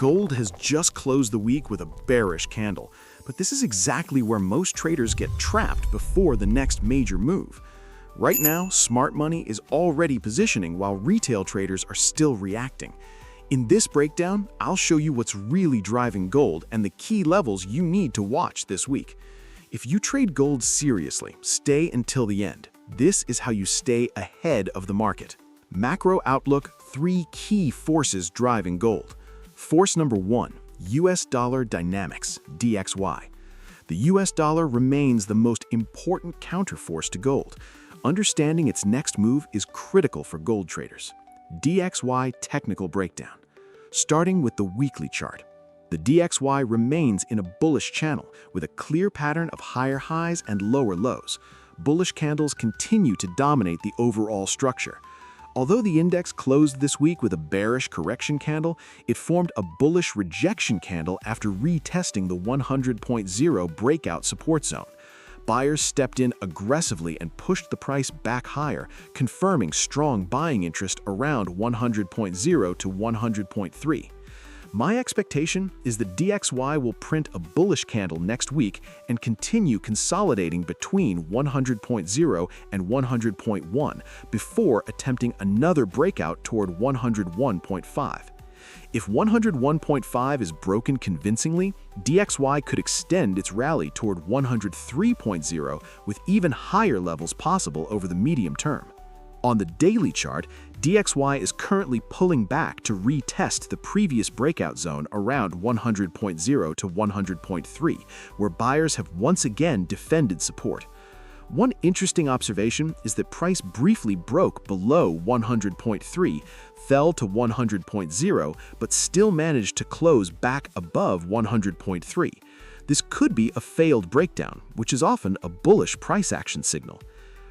Gold has just closed the week with a bearish candle, but this is exactly where most traders get trapped before the next major move. Right now, smart money is already positioning while retail traders are still reacting. In this breakdown, I'll show you what's really driving gold and the key levels you need to watch this week. If you trade gold seriously, stay until the end. This is how you stay ahead of the market. Macro outlook, 3 key forces driving gold. Force number 1, US dollar dynamics, DXY. The US dollar remains the most important counterforce to gold. Understanding its next move is critical for gold traders. DXY technical breakdown. Starting with the weekly chart. The DXY remains in a bullish channel with a clear pattern of higher highs and lower lows. Bullish candles continue to dominate the overall structure. Although the index closed this week with a bearish correction candle, it formed a bullish rejection candle after retesting the 100.0 breakout support zone. Buyers stepped in aggressively and pushed the price back higher, confirming strong buying interest around 100.0 to 100.3. My expectation is that DXY will print a bullish candle next week and continue consolidating between 100.0 and 100.1 before attempting another breakout toward 101.5. If 101.5 is broken convincingly, DXY could extend its rally toward 103.0 with even higher levels possible over the medium term. On the daily chart, DXY is currently pulling back to retest the previous breakout zone around 100.0 to 100.3, where buyers have once again defended support. One interesting observation is that price briefly broke below 100.3, fell to 100.0, but still managed to close back above 100.3. This could be a failed breakdown, which is often a bullish price action signal.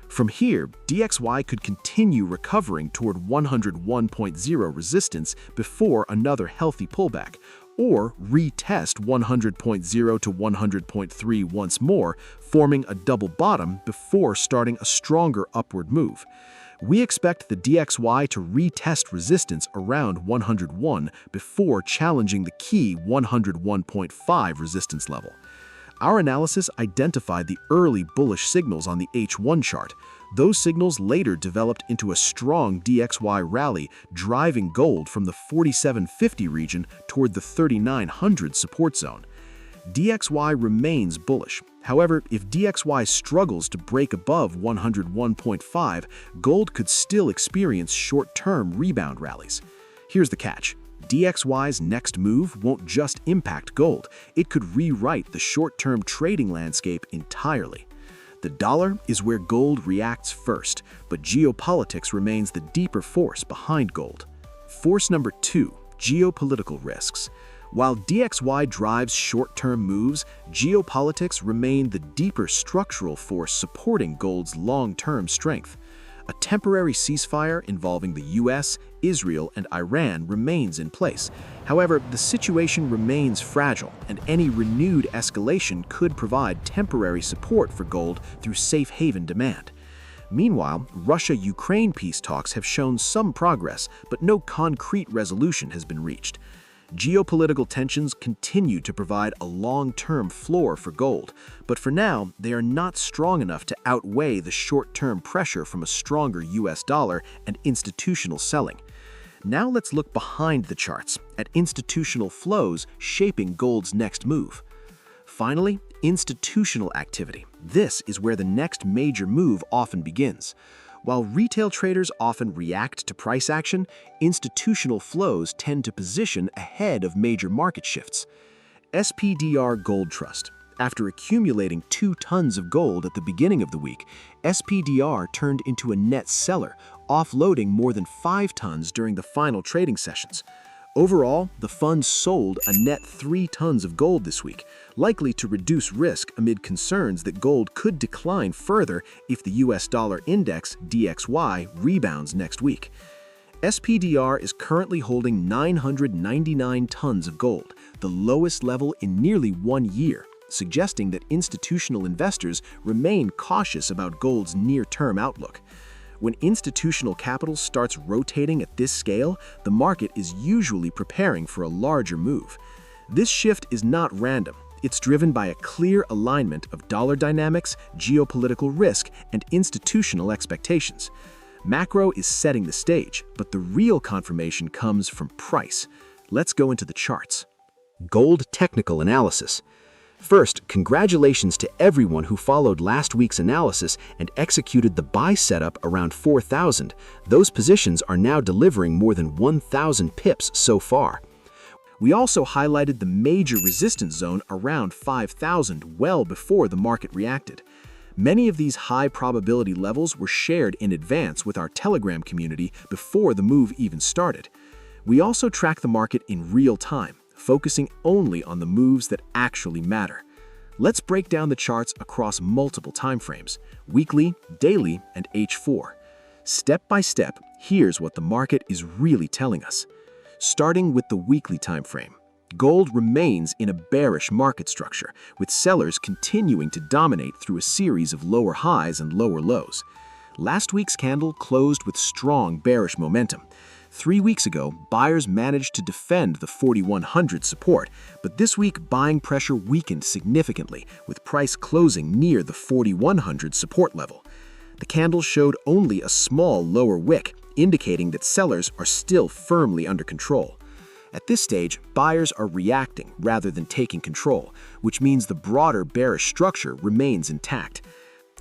From here, DXY could continue recovering toward 101.0 resistance before another healthy pullback, or retest 100.0 to 100.3 once more, forming a double bottom before starting a stronger upward move. We expect the DXY to retest resistance around 101 before challenging the key 101.5 resistance level. Our analysis identified the early bullish signals on the H1 chart. Those signals later developed into a strong DXY rally, driving gold from the 4750 region toward the 3900 support zone. DXY remains bullish. However, if DXY struggles to break above 101.5, gold could still experience short-term rebound rallies. Here's the catch. DXY's next move won't just impact gold, it could rewrite the short-term trading landscape entirely. The dollar is where gold reacts first, but geopolitics remains the deeper force behind gold. Force number 2, geopolitical risks. While DXY drives short-term moves, geopolitics remain the deeper structural force supporting gold's long-term strength. A temporary ceasefire involving the US, Israel, and Iran remains in place. However, the situation remains fragile, and any renewed escalation could provide temporary support for gold through safe haven demand. Meanwhile, Russia-Ukraine peace talks have shown some progress, but no concrete resolution has been reached. Geopolitical tensions continue to provide a long-term floor for gold, but for now, they are not strong enough to outweigh the short-term pressure from a stronger US dollar and institutional selling. Now let's look behind the charts at institutional flows shaping gold's next move. Finally, institutional activity. This is where the next major move often begins. While retail traders often react to price action, institutional flows tend to position ahead of major market shifts. SPDR Gold Trust. After accumulating 2 tons of gold at the beginning of the week, SPDR turned into a net seller, offloading more than 5 tons during the final trading sessions. Overall, the fund sold a net 3 tons of gold this week, likely to reduce risk amid concerns that gold could decline further if the US dollar index, DXY, rebounds next week. SPDR is currently holding 999 tons of gold, the lowest level in nearly 1 year, suggesting that institutional investors remain cautious about gold's near-term outlook. When institutional capital starts rotating at this scale, the market is usually preparing for a larger move. This shift is not random. It's driven by a clear alignment of dollar dynamics, geopolitical risk, and institutional expectations. Macro is setting the stage, but the real confirmation comes from price. Let's go into the charts. Gold technical analysis. First, congratulations to everyone who followed last week's analysis and executed the buy setup around 4,000. Those positions are now delivering more than 1,000 pips so far. We also highlighted the major resistance zone around 5,000 well before the market reacted. Many of these high probability levels were shared in advance with our Telegram community before the move even started. We also track the market in real time, focusing only on the moves that actually matter. Let's break down the charts across multiple timeframes: weekly, daily, and H4. Step by step, here's what the market is really telling us. Starting with the weekly timeframe, gold remains in a bearish market structure, with sellers continuing to dominate through a series of lower highs and lower lows. Last week's candle closed with strong bearish momentum. 3 weeks ago, buyers managed to defend the 4,100 support, but this week buying pressure weakened significantly, with price closing near the 4,100 support level. The candle showed only a small lower wick, indicating that sellers are still firmly under control. At this stage, buyers are reacting rather than taking control, which means the broader bearish structure remains intact.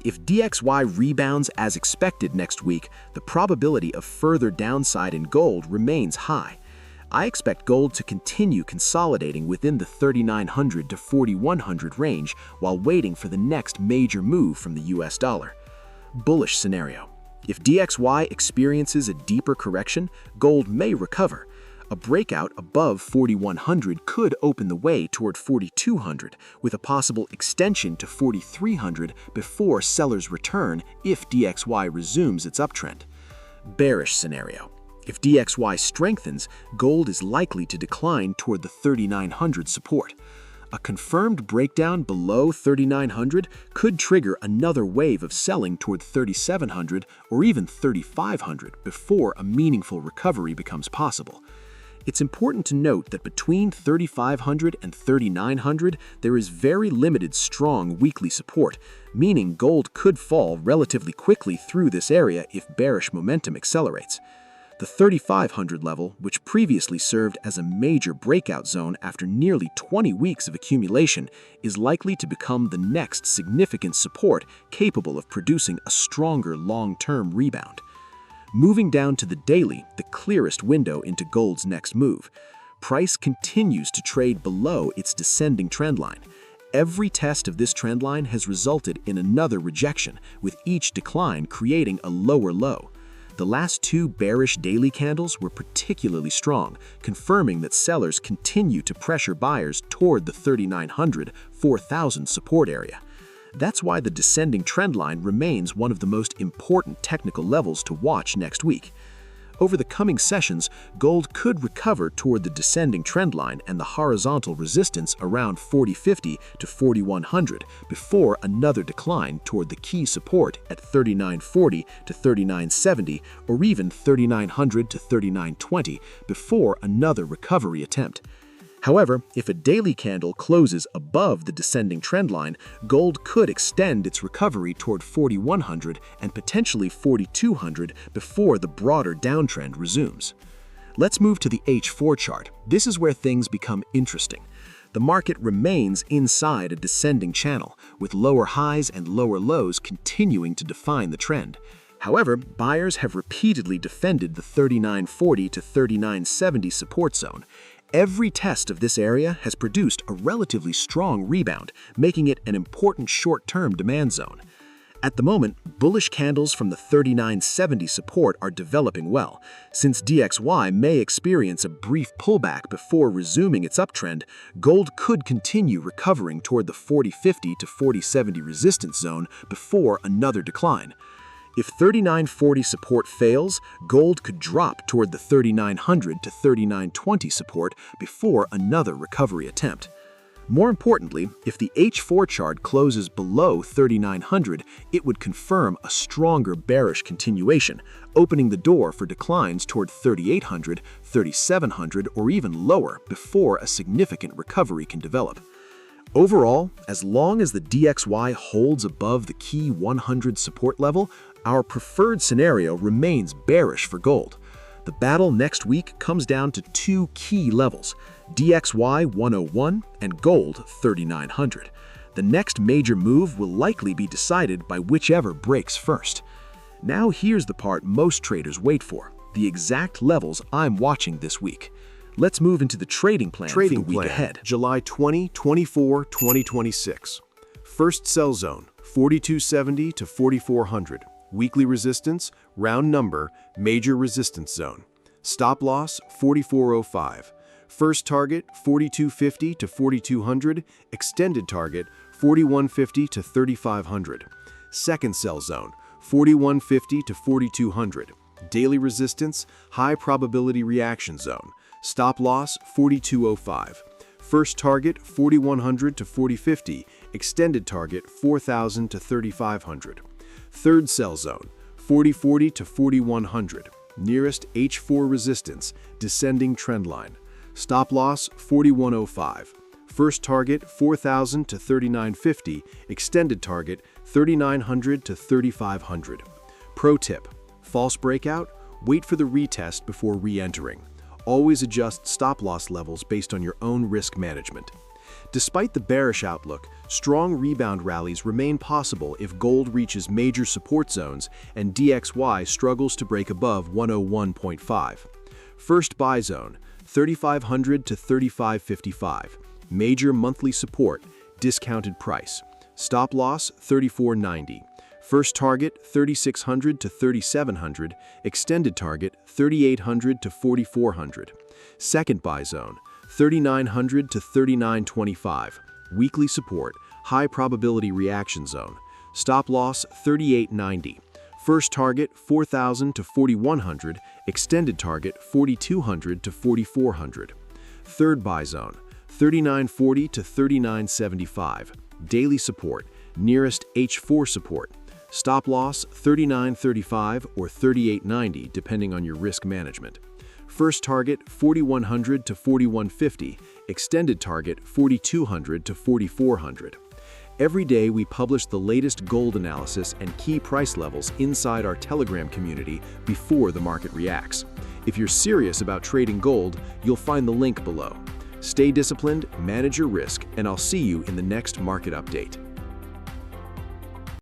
If DXY rebounds as expected next week, the probability of further downside in gold remains high. I expect gold to continue consolidating within the 3,900 to 4,100 range while waiting for the next major move from the US dollar. Bullish scenario. If DXY experiences a deeper correction, gold may recover. A breakout above 4,100 could open the way toward 4,200, with a possible extension to 4,300 before sellers return if DXY resumes its uptrend. Bearish scenario. If DXY strengthens, gold is likely to decline toward the 3,900 support. A confirmed breakdown below 3,900 could trigger another wave of selling toward 3,700 or even 3,500 before a meaningful recovery becomes possible. It's important to note that between 3,500 and 3,900, there is very limited strong weekly support, meaning gold could fall relatively quickly through this area if bearish momentum accelerates. The 3,500 level, which previously served as a major breakout zone after nearly 20 weeks of accumulation, is likely to become the next significant support capable of producing a stronger long-term rebound. Moving down to the daily, the clearest window into gold's next move, price continues to trade below its descending trendline. Every test of this trendline has resulted in another rejection, with each decline creating a lower low. The last 2 bearish daily candles were particularly strong, confirming that sellers continue to pressure buyers toward the 3,900-4,000 support area. That's why the descending trendline remains one of the most important technical levels to watch next week. Over the coming sessions, gold could recover toward the descending trendline and the horizontal resistance around 4,050 to 4,100 before another decline toward the key support at 3,940 to 3,970 or even 3,900 to 3,920 before another recovery attempt. However, if a daily candle closes above the descending trendline, gold could extend its recovery toward 4,100 and potentially 4,200 before the broader downtrend resumes. Let's move to the H4 chart. This is where things become interesting. The market remains inside a descending channel, with lower highs and lower lows continuing to define the trend. However, buyers have repeatedly defended the 3,940 to 3,970 support zone. Every test of this area has produced a relatively strong rebound, making it an important short-term demand zone. At the moment, bullish candles from the 3,970 support are developing well. Since DXY may experience a brief pullback before resuming its uptrend, gold could continue recovering toward the 4,050 to 4,070 resistance zone before another decline. If 3,940 support fails, gold could drop toward the 3,900 to 3,920 support before another recovery attempt. More importantly, if the H4 chart closes below 3,900, it would confirm a stronger bearish continuation, opening the door for declines toward 3,800, 3,700, or even lower before a significant recovery can develop. Overall, as long as the DXY holds above the key 100 support level, our preferred scenario remains bearish for gold. The battle next week comes down to two key levels: DXY 101 and gold 3,900. The next major move will likely be decided by whichever breaks first. Now here's the part most traders wait for, the exact levels I'm watching this week. Let's move into the trading plan for the week ahead. July 20, 24, 2026. First sell zone, 4270 to 4400. Weekly resistance, round number, major resistance zone. Stop loss, 4405. First target, 4250 to 4200. Extended target, 4150 to 3500. Second sell zone, 4150 to 4200. Daily resistance, high probability reaction zone. Stop loss, 4205. First target, 4100 to 4050. Extended target, 4000 to 3500. Third sell zone, 4040 to 4100. Nearest H4 resistance, descending trend line. Stop loss, 4105. First target, 4000 to 3950. Extended target, 3900 to 3500. Pro tip: false breakout, wait for the retest before re-entering. Always adjust stop-loss levels based on your own risk management. Despite the bearish outlook, strong rebound rallies remain possible if gold reaches major support zones and DXY struggles to break above 101.5. First buy zone, 3,500 to 3,555. Major monthly support, discounted price. Stop loss, 3,490. First target, 3,600 to 3,700. Extended target, 3,800 to 4,400. Second buy zone, 3,900 to 3,925. Weekly support, high probability reaction zone. Stop loss, 3,890. First target, 4,000 to 4,100. Extended target, 4,200 to 4,400. Third buy zone, 3,940 to 3,975. Daily support, nearest H4 support. Stop loss, 3,935 or 3,890 depending on your risk management. First target, 4,100 to 4,150. Extended target, 4,200 to 4,400. Every day we publish the latest gold analysis and key price levels inside our Telegram community before the market reacts. If you're serious about trading gold, you'll find the link below. Stay disciplined, manage your risk, and I'll see you in the next market update.